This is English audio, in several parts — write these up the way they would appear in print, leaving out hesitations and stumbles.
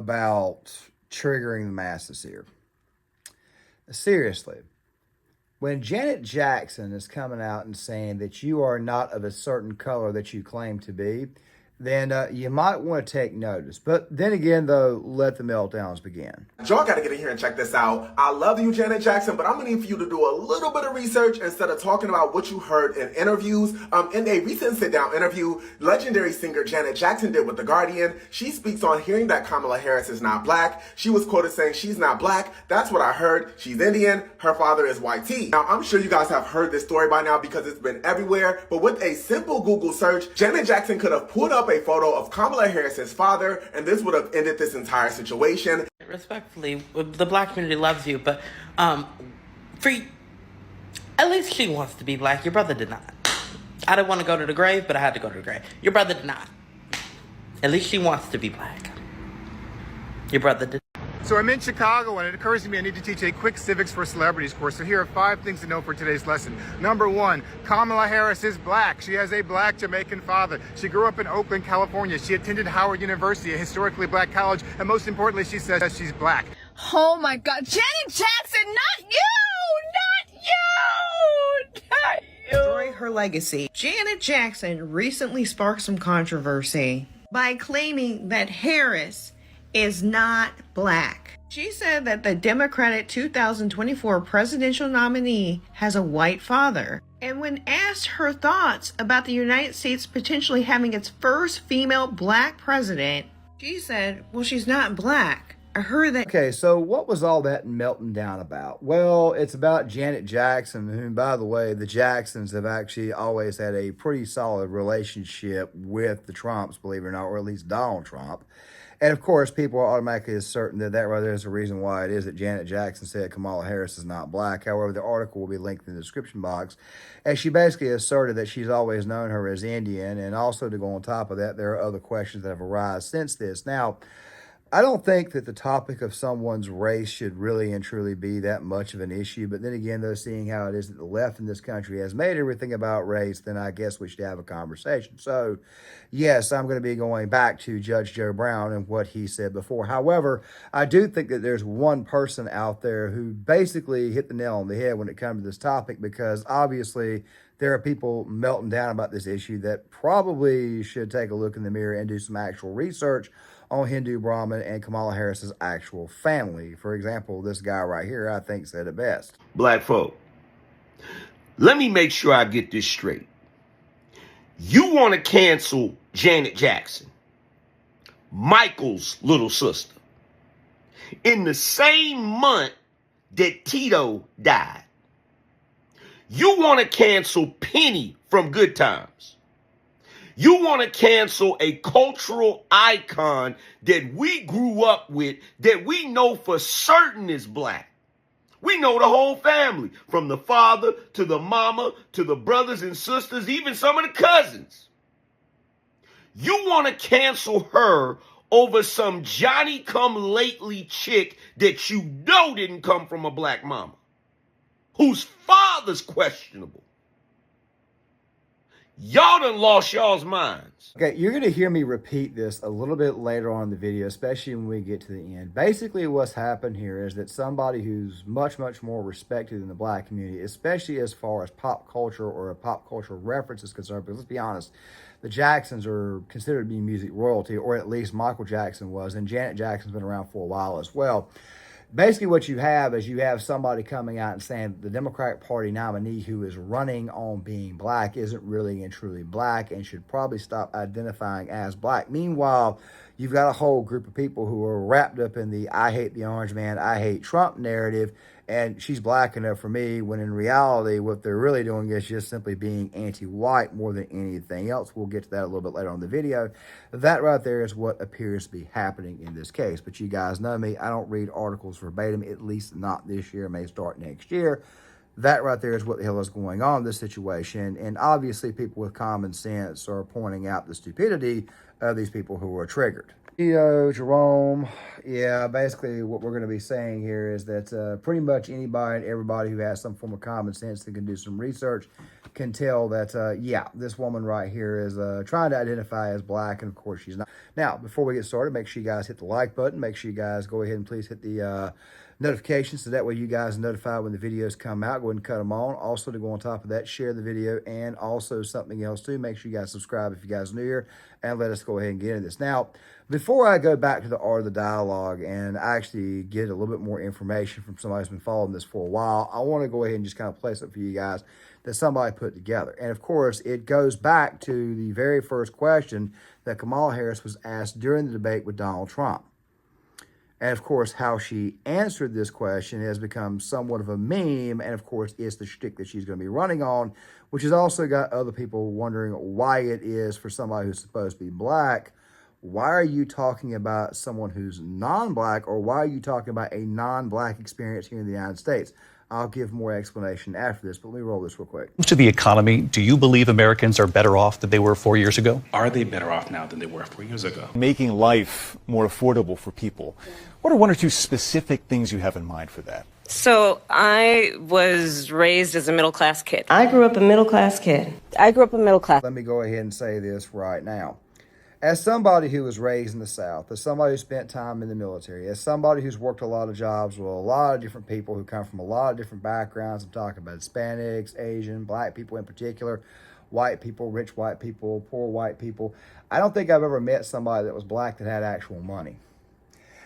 about triggering the masses here. Seriously, when Janet Jackson is coming out and saying that you are not of a certain color that you claim to be, then you might want to take notice. But then again, though, let the meltdowns begin. Y'all gotta get in here and check this out. I love you, Janet Jackson, but I'm gonna need for you to do a little bit of research instead of talking about what you heard in interviews. In a recent sit-down interview, legendary singer Janet Jackson did with The Guardian, she speaks on hearing that Kamala Harris is not black. She was quoted saying, "She's not black. That's what I heard. She's Indian. Her father is YT." Now, I'm sure you guys have heard this story by now because it's been everywhere, but with a simple Google search, Janet Jackson could have pulled up a photo of Kamala Harris's father, and this would have ended this entire situation. Respectfully, the black community loves you, but at least she wants to be black. Your brother did not. I didn't want to go to the grave, but I had to go to the grave. Your brother did not. At least she wants to be black. Your brother did. So I'm in Chicago, and it occurs to me I need to teach a quick civics for celebrities course. So here are 5 things to know for today's lesson. Number 1, Kamala Harris is black. She has a black Jamaican father. She grew up in Oakland, California. She attended Howard University, a historically black college. And most importantly, she says she's black. Oh my God, Janet Jackson, not you! Not you! Not you! Destroy her legacy. Janet Jackson recently sparked some controversy by claiming that Harris is not black. She said that the Democratic 2024 presidential nominee has a white father. And when asked her thoughts about the United States potentially having its first female black president, she said, well, she's not black. I heard that. Okay, so what was all that melting down about? Well, it's about Janet Jackson, whom, by the way, the Jacksons have actually always had a pretty solid relationship with the Trumps, believe it or not, or at least Donald Trump. And of course, people are automatically certain that right there is the reason why it is that Janet Jackson said Kamala Harris is not black. However, the article will be linked in the description box. And she basically asserted that she's always known her as Indian. And also, to go on top of that, there are other questions that have arisen since this. Now, I don't think that the topic of someone's race should really and truly be that much of an issue. But then again, though, seeing how it is that the left in this country has made everything about race, then I guess we should have a conversation. So, yes, I'm going to be going back to Judge Joe Brown and what he said before. However, I do think that there's one person out there who basically hit the nail on the head when it comes to this topic, because obviously there are people melting down about this issue that probably should take a look in the mirror and do some actual research on Hindu Brahmin and Kamala Harris's actual family. For example, this guy right here, I think, said it best. Black folk, let me make sure I get this straight. You want to cancel Janet Jackson, Michael's little sister, in the same month that Tito died. You want to cancel Penny from Good Times. You want to cancel a cultural icon that we grew up with, that we know for certain is black. We know the whole family, from the father to the mama to the brothers and sisters, even some of the cousins. You want to cancel her over some Johnny-come-lately chick that you know didn't come from a black mama, whose father's questionable. Y'all done lost y'all's minds. Okay, you're going to hear me repeat this a little bit later on in the video, especially when we get to the end. Basically, what's happened here is that somebody who's much, much more respected in the black community, especially as far as pop culture or a pop culture reference is concerned, because let's be honest, the Jacksons are considered to be music royalty, or at least Michael Jackson was, and Janet Jackson's been around for a while as well. Basically, what you have is you have somebody coming out and saying the Democratic Party nominee who is running on being black isn't really and truly black and should probably stop identifying as black. Meanwhile, you've got a whole group of people who are wrapped up in the I hate the orange man, I hate Trump narrative, and she's black enough for me, when in reality, what they're really doing is just simply being anti-white more than anything else. We'll get to that a little bit later on in the video. That right there is what appears to be happening in this case. But you guys know me, I don't read articles verbatim, at least not this year, may start next year. That right there is what the hell is going on in this situation. And obviously people with common sense are pointing out the stupidity of these people who are triggered. Jerome, yeah, basically what we're going to be saying here is that pretty much anybody and everybody who has some form of common sense that can do some research can tell that, yeah, this woman right here is trying to identify as black, and of course she's not. Now, before we get started, make sure you guys hit the like button. Make sure you guys go ahead and please hit the notifications so that way you guys are notified when the videos come out. Go ahead and cut them on. Also, to go on top of that, share the video, and also something else too. Make sure you guys subscribe if you guys are new here, and let us go ahead and get into this. Now, before I go back to the art of the dialogue and actually get a little bit more information from somebody who's been following this for a while, I want to go ahead and just kind of place it for you guys that somebody put together. And of course, it goes back to the very first question that Kamala Harris was asked during the debate with Donald Trump. And of course, how she answered this question has become somewhat of a meme. And of course, it's the shtick that she's going to be running on, which has also got other people wondering why it is for somebody who's supposed to be black. Why are you talking about someone who's non-black, or why are you talking about a non-black experience here in the United States? I'll give more explanation after this, but let me roll this real quick. To the economy, do you believe Americans are better off than they were 4 years ago? Are they better off now than they were 4 years ago? Making life more affordable for people. What are one or two specific things you have in mind for that? So I was raised as a middle-class kid. I grew up a middle-class kid. I grew up a middle class. Let me go ahead and say this right now. As somebody who was raised in the South, as somebody who spent time in the military, as somebody who's worked a lot of jobs with a lot of different people who come from a lot of different backgrounds, I'm talking about Hispanics, Asian, black people in particular, white people, rich white people, poor white people. I don't think I've ever met somebody that was black that had actual money.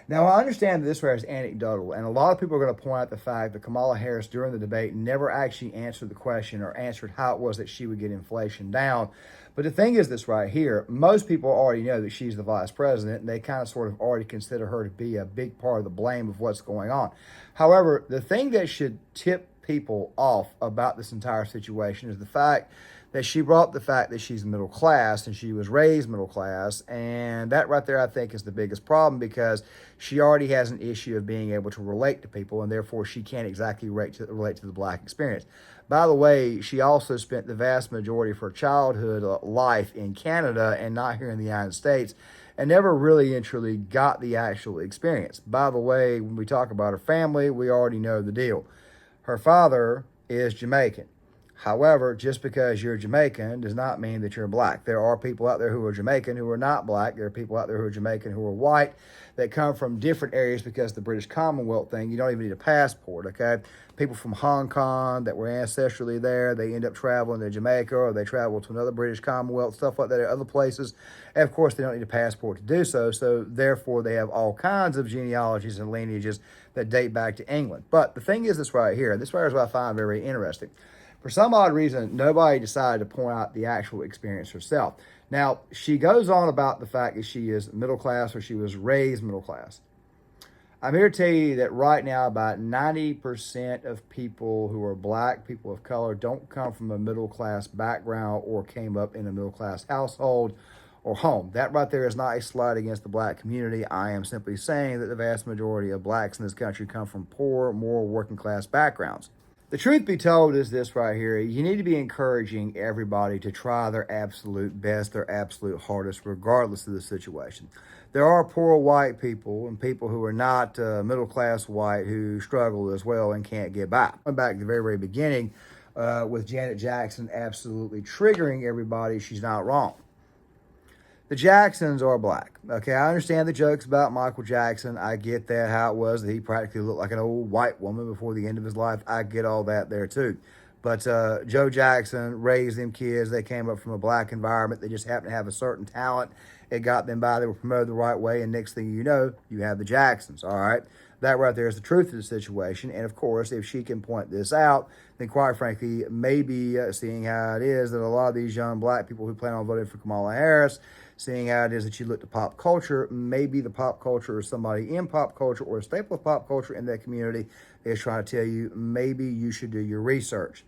Now, I understand that this right is anecdotal, and a lot of people are going to point out the fact that Kamala Harris during the debate never actually answered the question or answered how it was that she would get inflation down. But the thing is this right here, most people already know that she's the vice president, and they kind of sort of already consider her to be a big part of the blame of what's going on. However, the thing that should tip people off about this entire situation is the fact that she brought up the fact that she's middle class and she was raised middle class. And that right there, I think, is the biggest problem, because she already has an issue of being able to relate to people, and therefore she can't exactly relate to the black experience. By the way, she also spent the vast majority of her childhood life in Canada and not here in the United States, and never really and truly got the actual experience. By the way, when we talk about her family, we already know the deal. Her father is Jamaican. However, just because you're Jamaican does not mean that you're black. There are people out there who are Jamaican who are not black. There are people out there who are Jamaican who are white that come from different areas, because the British Commonwealth thing, you don't even need a passport, okay? People from Hong Kong that were ancestrally there, they end up traveling to Jamaica, or they travel to another British Commonwealth, stuff like that, other places. And of course, they don't need a passport to do so. So therefore, they have all kinds of genealogies and lineages that date back to England. But the thing is this right here, and this right is what I find very interesting. For some odd reason, nobody decided to point out the actual experience herself. Now, she goes on about the fact that she is middle class, or she was raised middle class. I'm here to tell you that right now, about 90% of people who are black, people of color, don't come from a middle class background or came up in a middle class household or home. That right there is not a slight against the black community. I am simply saying that the vast majority of blacks in this country come from poor, more working class backgrounds. The truth be told is this right here. You need to be encouraging everybody to try their absolute best, their absolute hardest, regardless of the situation. There are poor white people and people who are not middle-class white who struggle as well and can't get by. Going back to the very, very beginning with Janet Jackson absolutely triggering everybody, she's not wrong. The Jacksons are black. Okay, I understand the jokes about Michael Jackson. I get that, how it was that he practically looked like an old white woman before the end of his life. I get all that there too. But Joe Jackson raised them kids. They came up from a black environment. They just happened to have a certain talent. It got them by. They were promoted the right way. And next thing you know, you have the Jacksons, all right? That right there is the truth of the situation. And of course, if she can point this out, then quite frankly, maybe seeing how it is that a lot of these young black people who plan on voting for Kamala Harris, seeing how it is that you look to pop culture, maybe the pop culture or somebody in pop culture or a staple of pop culture in that community is trying to tell you maybe you should do your research.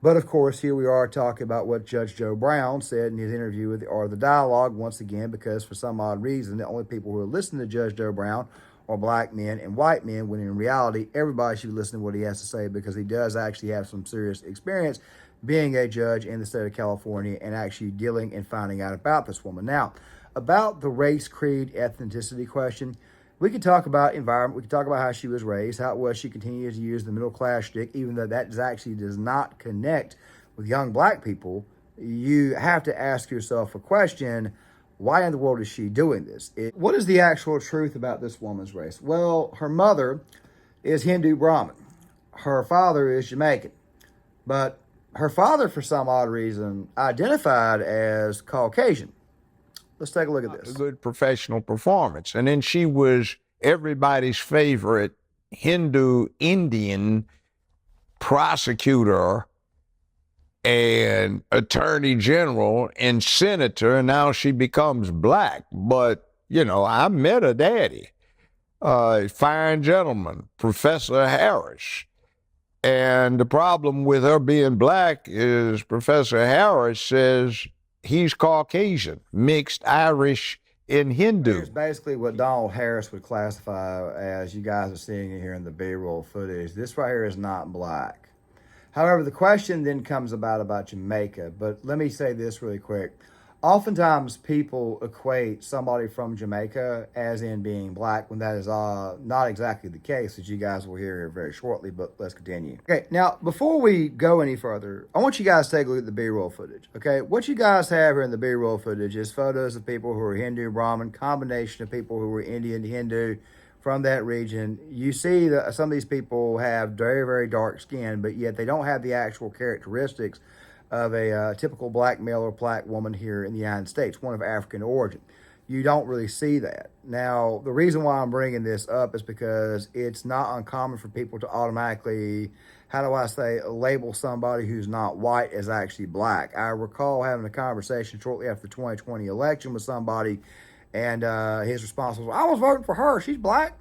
But of course, here we are talking about what Judge Joe Brown said in his interview with the Art of the Dialogue, once again, because for some odd reason, the only people who are listening to Judge Joe Brown are black men and white men, when in reality, everybody should be listening to what he has to say, because he does actually have some serious experience being a judge in the state of California and actually dealing and finding out about this woman. Now, about the race, creed, ethnicity question, we could talk about environment. We could talk about how she was raised, how it was she continued to use the middle class shtick, even though that actually does not connect with young black people. You have to ask yourself a question: why in the world is she doing this? What is the actual truth about this woman's race? Well, her mother is Hindu Brahmin. Her father is Jamaican. But her father, for some odd reason, identified as Caucasian. Let's take a look at this. A good professional performance. And then she was everybody's favorite Hindu Indian prosecutor and attorney general and senator, and now she becomes black. But, you know, I met her daddy, fine gentleman, Professor Harris. And the problem with her being black is Professor Harris says he's Caucasian, mixed Irish and Hindu. Here's basically what Donald Harris would classify as, you guys are seeing it here in the B-roll footage. This right here is not black. However, the question then comes about Jamaica. But let me say this really quick. Oftentimes people equate somebody from Jamaica as in being black when that is not exactly the case, as you guys will hear here very shortly, but let's continue. Okay, now before we go any further, I want you guys to take a look at the B-roll footage, okay? What you guys have here in the B-roll footage is photos of people who are Hindu, Brahmin, combination of people who are Indian, Hindu, from that region. You see that some of these people have very, very dark skin, but yet they don't have the actual characteristics of a typical black male or black woman here in the United States, one of African origin. You don't really see that. Now, the reason why I'm bringing this up is because it's not uncommon for people to automatically, how do I say, label somebody who's not white as actually black. I recall having a conversation shortly after the 2020 election with somebody, and his response was, I was voting for her, she's black.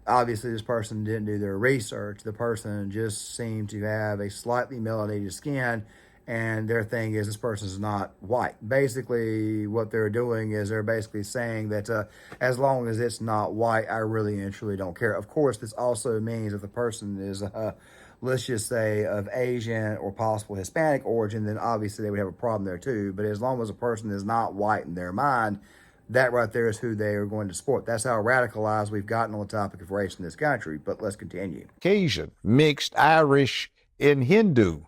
Obviously, this person didn't do their research. The person just seemed to have a slightly melanated skin, and their thing is this person is not white. Basically, what they're doing is they're basically saying that as long as it's not white, I really and truly don't care. Of course, this also means if the person is, let's just say, of Asian or possible Hispanic origin, then obviously they would have a problem there too. But as long as a person is not white in their mind, that right there is who they are going to support. That's how radicalized we've gotten on the topic of race in this country. But let's continue. Caucasian, mixed Irish and Hindu.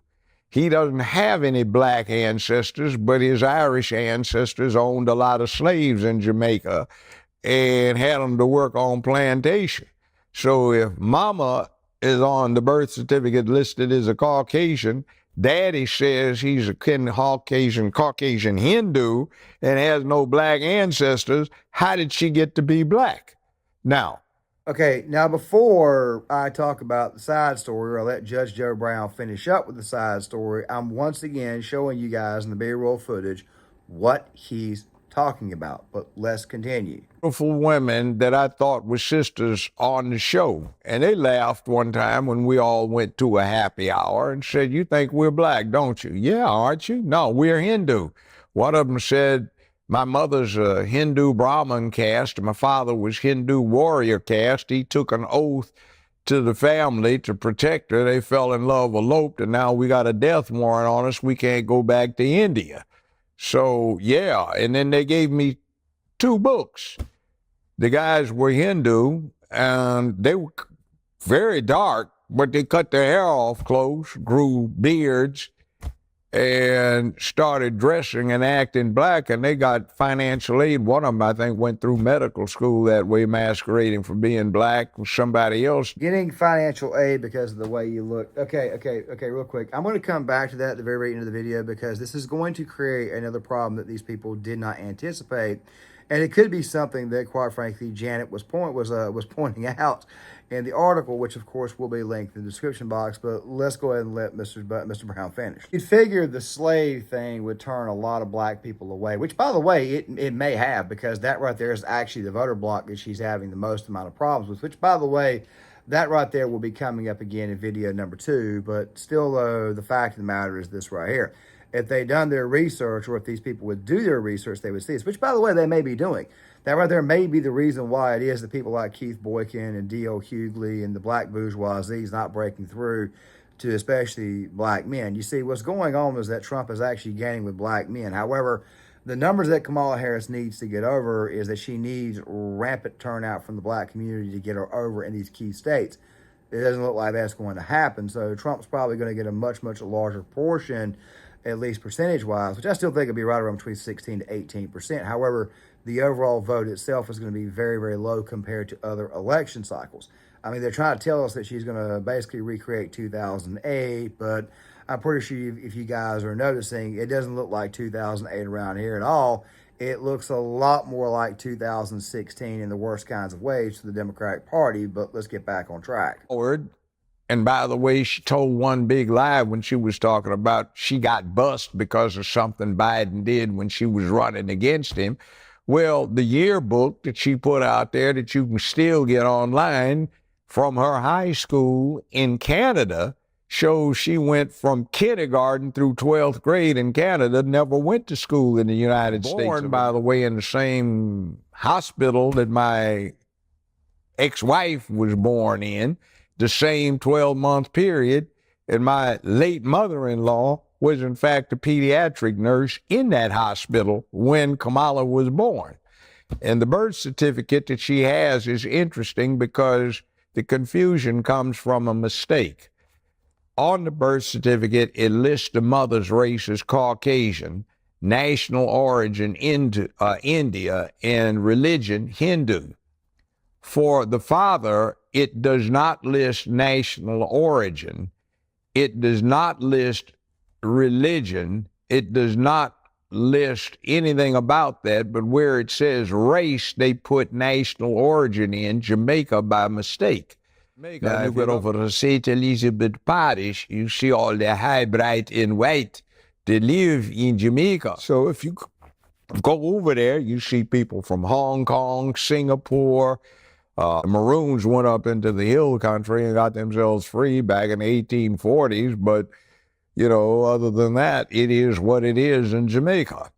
He doesn't have any black ancestors, but his Irish ancestors owned a lot of slaves in Jamaica and had them to work on plantation. So if mama is on the birth certificate listed as a Caucasian, daddy says he's a Caucasian Hindu and has no black ancestors. How did she get to be black? Now. Okay, now before I talk about the side story, or I let Judge Joe Brown finish up with the side story, I'm once again showing you guys in the B-roll footage what he's talking about. But let's continue. Beautiful women that I thought were sisters on the show. And they laughed one time when we all went to a happy hour and said, you think we're black, don't you? Yeah, aren't you? No, we're Hindu. One of them said, my mother's a Hindu Brahmin caste. My father was Hindu warrior caste. He took an oath to the family to protect her. They fell in love, eloped, and now we got a death warrant on us. We can't go back to India. So, yeah, and then they gave me 2 books. The guys were Hindu, and they were very dark, but they cut their hair off close, grew beards, and started dressing and acting black, and they got financial aid. One of them, I think, went through medical school that way, masquerading for being black with somebody else. Getting financial aid because of the way you look. Okay, real quick. I'm going to come back to that at the very end of the video because this is going to create another problem that these people did not anticipate. And it could be something that, quite frankly, Janet was pointing out in the article, which, of course, will be linked in the description box. But let's go ahead and let Mr. Brown finish. You'd figure the slave thing would turn a lot of black people away, which, by the way, it may have, because that right there is actually the voter block that she's having the most amount of problems with, which, by the way, that right there will be coming up again in video number 2. But still, though, the fact of the matter is this right here. If they'd done their research, or if these people would do their research, they would see this, which, by the way, they may be doing. That right there may be the reason why it is that people like Keith Boykin and D.L. Hughley and the black bourgeoisie is not breaking through to especially black men. You see, what's going on is that Trump is actually gaining with black men. However, the numbers that Kamala Harris needs to get over is that she needs rampant turnout from the black community to get her over in these key states. It doesn't look like that's going to happen. So Trump's probably going to get a much, much larger portion, at least percentage-wise, which I still think would be right around between 16 to 18%. However, the overall vote itself is going to be very, very low compared to other election cycles. I mean, they're trying to tell us that she's going to basically recreate 2008, but I'm pretty sure if you guys are noticing, it doesn't look like 2008 around here at all. It looks a lot more like 2016 in the worst kinds of ways to the Democratic Party, but let's get back on track. And by the way, she told one big lie when she was talking about she got bust because of something Biden did when she was running against him. Well, the yearbook that she put out there that you can still get online from her high school in Canada shows she went from kindergarten through 12th grade in Canada, never went to school in the United States. Born, by the way, in the same hospital that my ex-wife was born in, the same 12-month period, and my late mother-in-law was in fact a pediatric nurse in that hospital when Kamala was born. And the birth certificate that she has is interesting because the confusion comes from a mistake. On the birth certificate, it lists the mother's race as Caucasian, national origin India, and religion Hindu. For the father, it does not list national origin. It does not list religion. It does not list anything about that, but where it says race, they put national origin in Jamaica by mistake. Now, you get over to St. Elizabeth Parish, you see all the high, bright, and white that live in Jamaica. So if you go over there, you see people from Hong Kong, Singapore. Maroons went up into the hill country and got themselves free back in the 1840s, but, you know, other than that, it is what it is in Jamaica.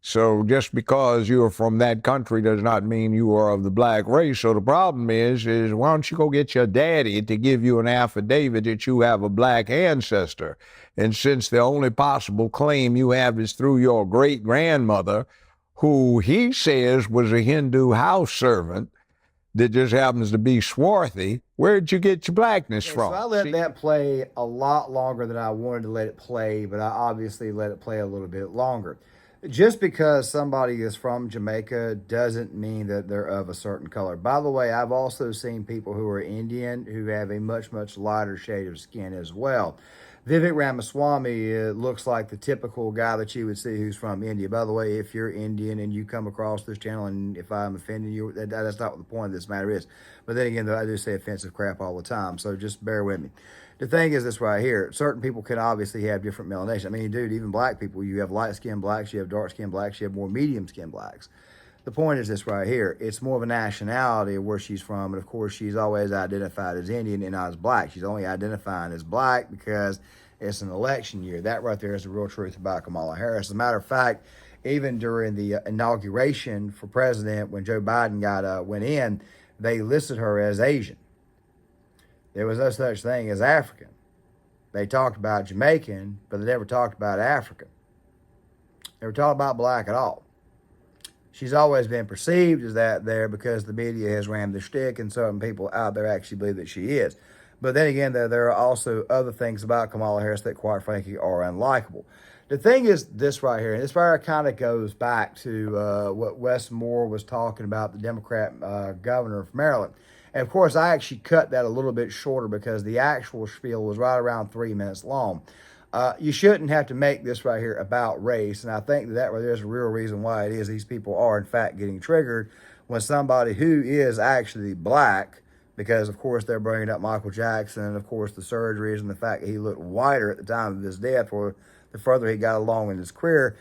So just because you're from that country does not mean you are of the black race. So the problem is why don't you go get your daddy to give you an affidavit that you have a black ancestor? And since the only possible claim you have is through your great-grandmother, who he says was a Hindu house servant that just happens to be swarthy, where'd you get your blackness from? So I let that play a lot longer than I wanted to let it play, but I obviously let it play a little bit longer. Just because somebody is from Jamaica doesn't mean that they're of a certain color. By the way, I've also seen people who are Indian who have a much, much lighter shade of skin as well. Vivek Ramaswamy looks like the typical guy that you would see who's from India. By the way, if you're Indian and you come across this channel, and if I'm offending you, that's not what the point of this matter is. But then again, though, I do say offensive crap all the time, so just bear with me. The thing is this right here. Certain people can obviously have different melanation. I mean, dude, even black people, you have light-skinned blacks, you have dark-skinned blacks, you have more medium-skinned blacks. The point is this right here. It's more of a nationality of where she's from. And, of course, she's always identified as Indian and not as black. She's only identifying as black because it's an election year. That right there is the real truth about Kamala Harris. As a matter of fact, even during the inauguration for president, when Joe Biden went in, they listed her as Asian. There was no such thing as African. They talked about Jamaican, but they never talked about African. They never talked about black at all. She's always been perceived as that there because the media has rammed the shtick, and certain people out there actually believe that she is. But then again, there are also other things about Kamala Harris that, quite frankly, are unlikable. The thing is this right here, and this right here kind of goes back to what Wes Moore was talking about, the Democrat governor of Maryland. And, of course, I actually cut that a little bit shorter because the actual spiel was right around 3 minutes long. You shouldn't have to make this right here about race, and I think that right there is a real reason why it is these people are, in fact, getting triggered when somebody who is actually black, because, of course, they're bringing up Michael Jackson and, of course, the surgeries and the fact that he looked whiter at the time of his death or the further he got along in his career.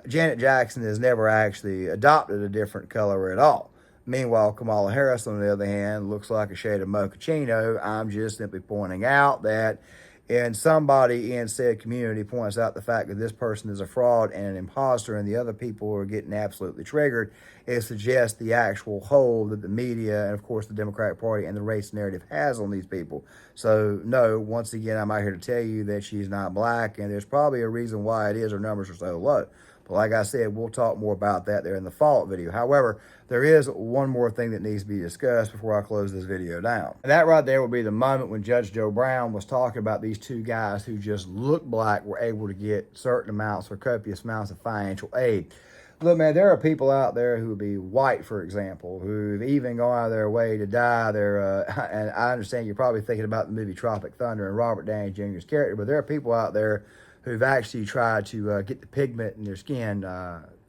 Janet Jackson has never actually adopted a different color at all. Meanwhile, Kamala Harris, on the other hand, looks like a shade of mochaccino. I'm just simply pointing out that and somebody in said community points out the fact that this person is a fraud and an imposter, and the other people are getting absolutely triggered, it suggests the actual hold that the media and, of course, the Democratic Party and the race narrative has on these people. So, no, once again, I'm out here to tell you that she's not black, and there's probably a reason why it is her numbers are so low. But like I said, we'll talk more about that there in the follow-up video. However, there is one more thing that needs to be discussed before I close this video down. And that right there will be the moment when Judge Joe Brown was talking about these two guys who just look black were able to get certain amounts or copious amounts of financial aid. Look, man, there are people out there who would be white, for example, who've even gone out of their way to dye their, and I understand you're probably thinking about the movie Tropic Thunder and Robert Downey Jr.'s character, but there are people out there who've actually tried to get the pigment in their skin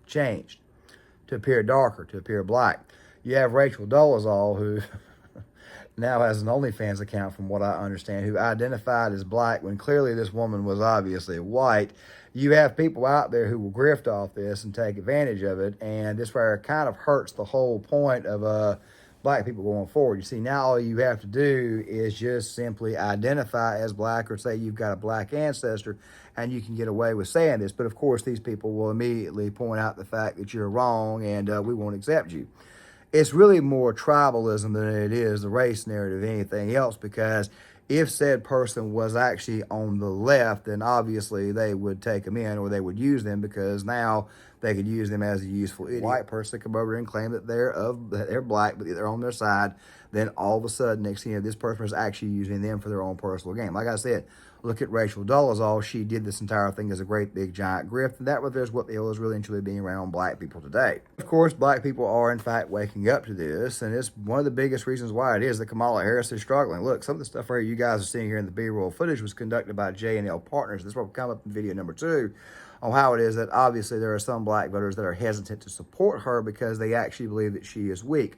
changed to appear darker, to appear black. You have Rachel Dolezal, who now has an OnlyFans account, from what I understand, who identified as black when clearly this woman was obviously white. You have people out there who will grift off this and take advantage of it, and this where it kind of hurts the whole point of black people going forward. You see, now all you have to do is just simply identify as black or say you've got a black ancestor, and you can get away with saying this. But of course, these people will immediately point out the fact that you're wrong and we won't accept you. It's really more tribalism than it is the race narrative, anything else, because if said person was actually on the left, then obviously they would take them in, or they would use them, because now they could use them as a useful idiot. White person come over and claim that they're black, but they're on their side. Then all of a sudden, next thing you know, this person is actually using them for their own personal gain. Like I said, look at Rachel Dolezal. She did this entire thing as a great big giant grift, and that was what the hell is really and truly being around black people today. Of course, black people are in fact waking up to this, and it's one of the biggest reasons why it is that Kamala Harris is struggling. Look, some of the stuff right here you guys are seeing here in the B-roll footage was conducted by J&L Partners. This will come up in video number 2 on how it is that obviously there are some black voters that are hesitant to support her because they actually believe that she is weak.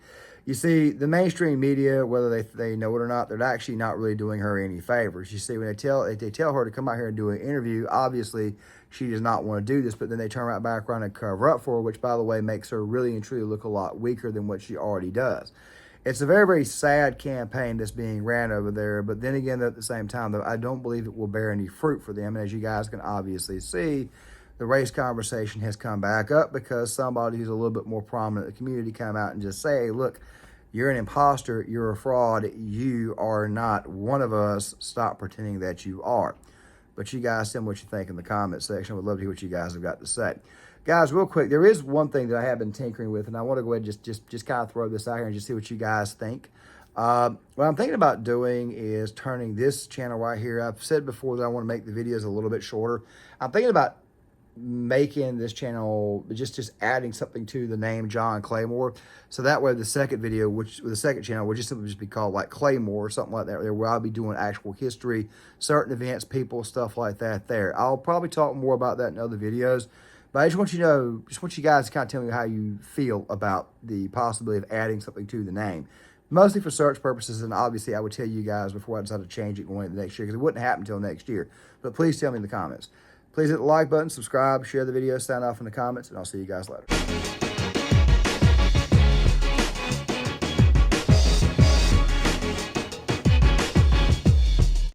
You see, the mainstream media, whether they know it or not, they're actually not really doing her any favors. You see, when they tell her to come out here and do an interview, obviously she does not want to do this, but then they turn right back around and cover up for her, which, by the way, makes her really and truly look a lot weaker than what she already does. It's a very, very sad campaign that's being ran over there, but then again, at the same time, though, I don't believe it will bear any fruit for them. And as you guys can obviously see, the race conversation has come back up because somebody who's a little bit more prominent in the community come out and just say, look, you're an imposter, you're a fraud, you are not one of us, stop pretending that you are. But you guys, tell me what you think in the comment section. I would love to hear what you guys have got to say. Guys, real quick, there is one thing that I have been tinkering with, and I want to go ahead and just kind of throw this out here and just see what you guys think. What I'm thinking about doing is turning this channel right here. I've said before that I want to make the videos a little bit shorter. I'm thinking about making this channel just adding something to the name John Claymore, so that way the second video, which the second channel would just be called like Claymore or something like that, where I'll be doing actual history, certain events, people, stuff like that there. I'll probably talk more about that in other videos, but I just want you to know, just want you guys to kind of tell me how you feel about the possibility of adding something to the name, mostly for search purposes. And obviously I would tell you guys before I decide to change it going into next year, because it wouldn't happen until next year. But please tell me in the comments. Please hit the like button, subscribe, share the video, sign off in the comments, and I'll see you guys later.